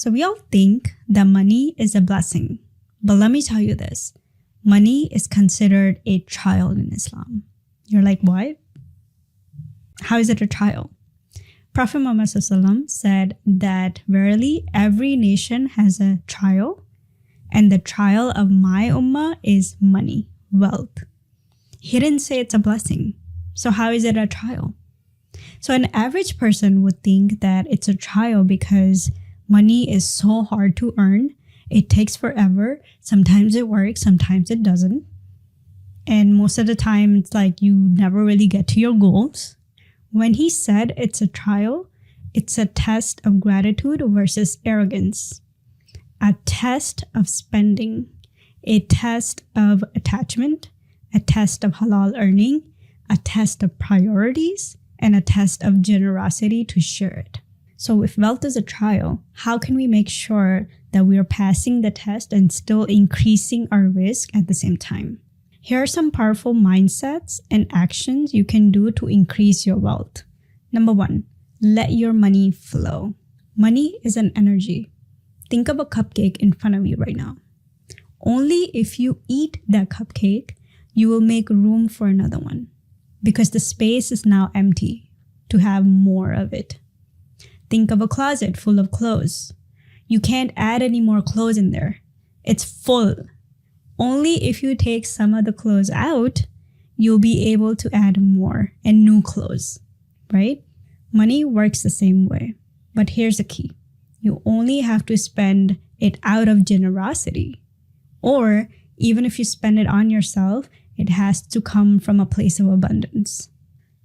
So we all think that money is a blessing. But let me tell you this. Money is considered a trial in Islam. You're like, what? How is it a trial? Prophet Muhammad ﷺ said that verily every nation has a trial, and the trial of my ummah is money, wealth. He didn't say it's a blessing. So how is it a trial? So an average person would think that it's a trial because money is so hard to earn. It takes forever. Sometimes it works, sometimes it doesn't. And most of the time, it's like you never really get to your goals. When he said it's a trial, it's a test of gratitude versus arrogance, a test of spending, a test of attachment, a test of halal earning, a test of priorities, and a test of generosity to share it. So if wealth is a trial, how can we make sure that we are passing the test and still increasing our risk at the same time? Here are some powerful mindsets and actions you can do to increase your wealth. Number 1, let your money flow. Money is an energy. Think of a cupcake in front of you right now. Only if you eat that cupcake, you will make room for another one, because the space is now empty to have more of it. Think of a closet full of clothes. You can't add any more clothes in there. It's full. Only if you take some of the clothes out, you'll be able to add more and new clothes, right? Money works the same way. But here's the key. You only have to spend it out of generosity. Or even if you spend it on yourself, it has to come from a place of abundance.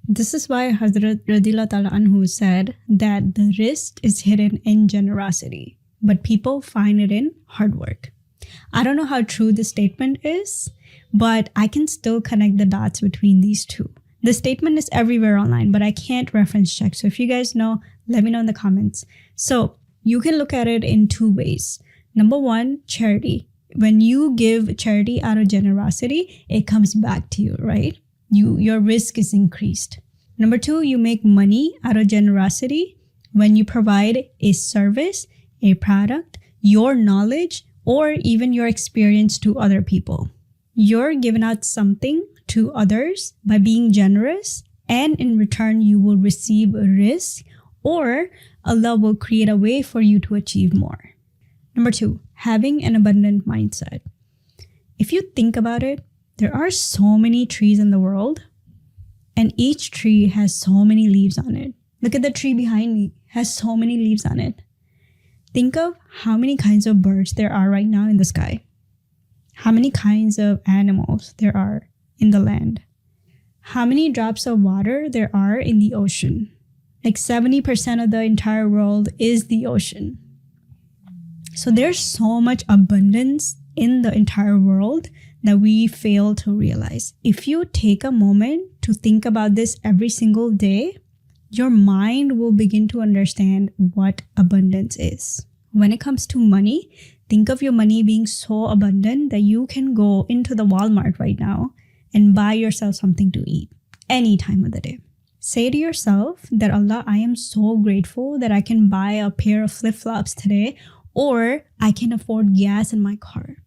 This is why Hazrat Radhiyallahu Ta'ala Anhu said that the rizq is hidden in generosity, but people find it in hard work. I don't know how true this statement is, but I can still connect the dots between these two. The statement is everywhere online, but I can't reference check. So if you guys know, let me know in the comments. So you can look at it in 2 ways. Number 1, charity. When you give charity out of generosity, it comes back to you, right? Your risk is increased. Number 2, you make money out of generosity when you provide a service, a product, your knowledge, or even your experience to other people. You're giving out something to others by being generous, and in return, you will receive a rizq, or Allah will create a way for you to achieve more. Number 2, having an abundant mindset. If you think about it, there are so many trees in the world, and each tree has so many leaves on it. Look at the tree behind me, it has so many leaves on it. Think of how many kinds of birds there are right now in the sky. How many kinds of animals there are in the land. How many drops of water there are in the ocean. Like 70% of the entire world is the ocean. So there's so much abundance in the entire world that we fail to realize. If you take a moment to think about this every single day, your mind will begin to understand what abundance is. When it comes to money, think of your money being so abundant that you can go into the Walmart right now and buy yourself something to eat any time of the day. Say to yourself that, Allah, I am so grateful that I can buy a pair of flip-flops today, or I can afford gas in my car.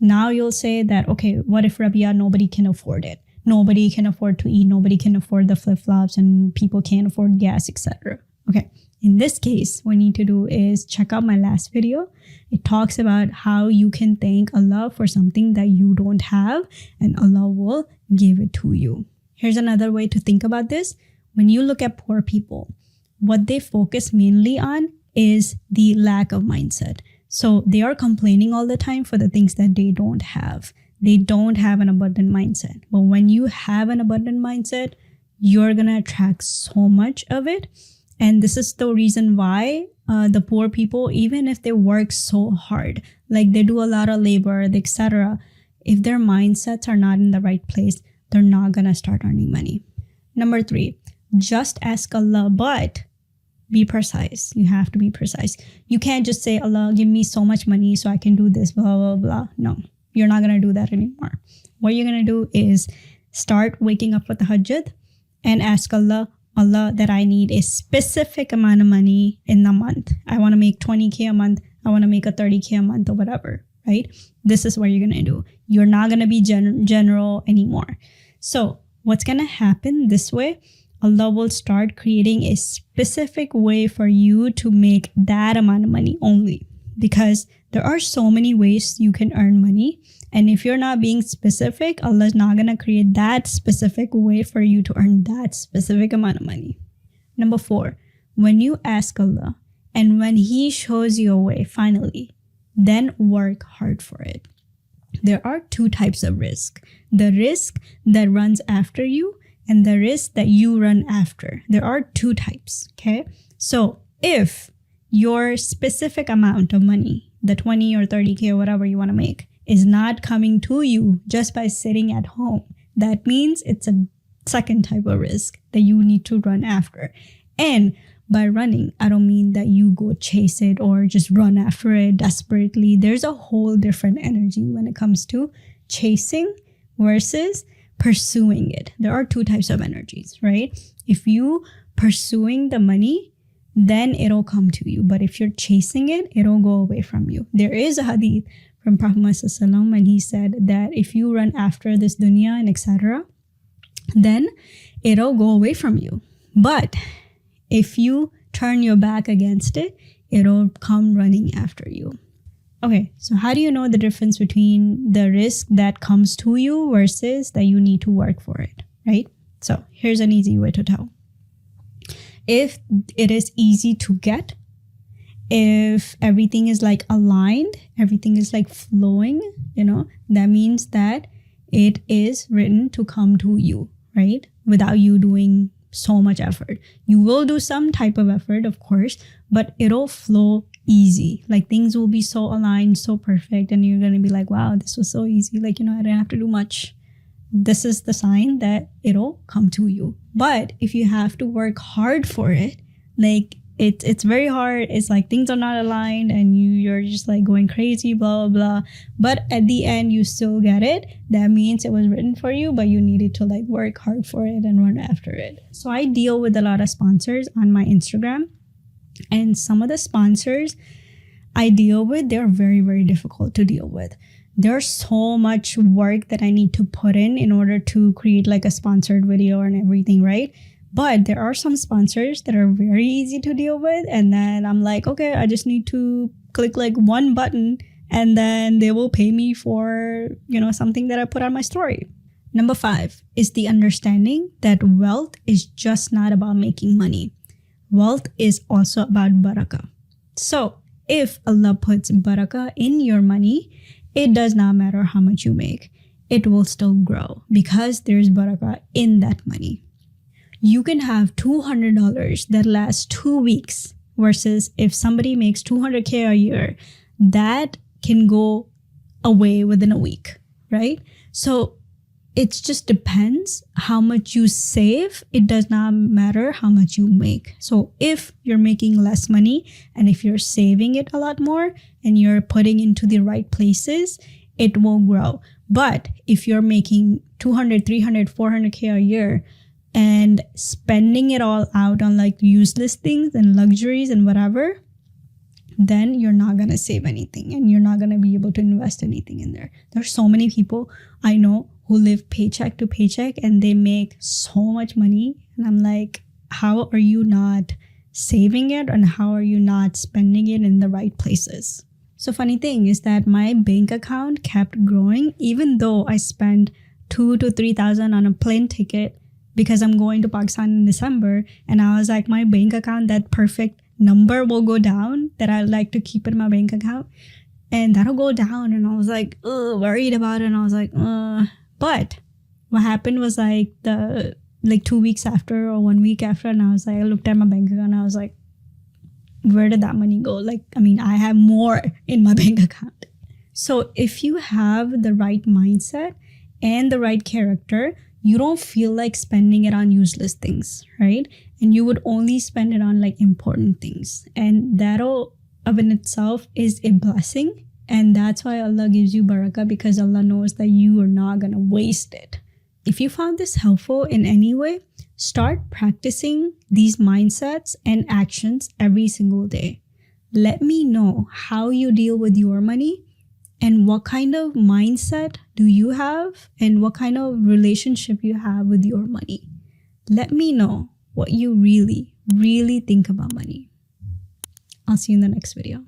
Now you'll say that, okay, what if, Rabia, nobody can afford it? Nobody can afford to eat, nobody can afford the flip-flops, and people can't afford gas, etc. Okay, in this case, what you need to do is check out my last video. It talks about how you can thank Allah for something that you don't have, and Allah will give it to you. Here's another way to think about this. When you look at poor people, what they focus mainly on is the lack of mindset. So they are complaining all the time for the things that they don't have. They don't have an abundant mindset. But when you have an abundant mindset, you're going to attract so much of it. And this is the reason why the poor people, even if they work so hard, like they do a lot of labor, etc., if their mindsets are not in the right place, they're not going to start earning money. Number 3, just ask Allah, but be precise. You have to be precise. You can't just say, Allah, give me so much money so I can do this, blah, blah, blah. No, you're not going to do that anymore. What you're going to do is start waking up with the tahajjud and ask Allah, Allah, that I need a specific amount of money in the month. I want to make 20K a month. I want to make a 30K a month or whatever, right? This is what you're going to do. You're not going to be general anymore. So what's going to happen this way, Allah will start creating a specific way for you to make that amount of money only, because there are so many ways you can earn money. And if you're not being specific, Allah is not going to create that specific way for you to earn that specific amount of money. Number 4, when you ask Allah and when He shows you a way, finally, then work hard for it. There are 2 types of rizq. The rizq that runs after you and the rizq that you run after. There are 2 types, okay? So if your specific amount of money, the 20 or 30K or whatever you want to make, is not coming to you just by sitting at home, that means it's a second type of rizq that you need to run after. And by running, I don't mean that you go chase it or just run after it desperately. There's a whole different energy when it comes to chasing versus pursuing it. There are 2 types of energies, right? If you pursuing the money, then it'll come to you. But if you're chasing it, it'll go away from you. There is a hadith from Prophet Muhammad, and he said that if you run after this dunya and etc., then it'll go away from you. But if you turn your back against it, it'll come running after you. Okay, so how do you know the difference between the rizq that comes to you versus that you need to work for it, right? So here's an easy way to tell. If it is easy to get, if everything is like aligned, everything is like flowing, that means that it is written to come to you, right? Without you doing so much effort. You will do some type of effort, of course, but it'll flow easy. Like things will be so aligned, so perfect, and you're going to be like, wow, this was so easy. Like, I didn't have to do much. This is the sign that it'll come to you. But if you have to work hard for it, like it's very hard. It's like things are not aligned and you're just like going crazy, blah, blah, blah. But at the end, you still get it. That means it was written for you, but you needed to like work hard for it and run after it. So I deal with a lot of sponsors on my Instagram. And some of the sponsors I deal with, they're very, very difficult to deal with. There's so much work that I need to put in order to create like a sponsored video and everything, right? But there are some sponsors that are very easy to deal with. And then I'm like, okay, I just need to click like one button and then they will pay me for, something that I put on my story. Number 5 is the understanding that wealth is just not about making money. Wealth is also about barakah. So if Allah puts barakah in your money, it does not matter how much you make. It will still grow because there's barakah in that money. You can have $200 that lasts 2 weeks versus if somebody makes 200K a year, that can go away within a week, right? So it just depends how much you save. It does not matter how much you make. So if you're making less money and if you're saving it a lot more and you're putting into the right places, it will grow. But if you're making 200, 300, 400K a year and spending it all out on like useless things and luxuries and whatever, then you're not going to save anything and you're not going to be able to invest anything in there. There's so many people I know who live paycheck to paycheck and they make so much money. And I'm like, how are you not saving it and how are you not spending it in the right places? So funny thing is that my bank account kept growing even though I spent $2,000 to $3,000 on a plane ticket because I'm going to Pakistan in December. And I was like, my bank account, that perfect number will go down that I like to keep in my bank account. And that'll go down. And I was like, worried about it. And I was like, But what happened was like 2 weeks after or 1 week after. And I was like, I looked at my bank account and I was like, where did that money go? I have more in my bank account. So if you have the right mindset and the right character, you don't feel like spending it on useless things, right? And you would only spend it on like important things. And that'll of in itself is a blessing. And that's why Allah gives you barakah, because Allah knows that you are not going to waste it. If you found this helpful in any way, start practicing these mindsets and actions every single day. Let me know how you deal with your money and what kind of mindset do you have and what kind of relationship you have with your money. Let me know what you really, really think about money. I'll see you in the next video.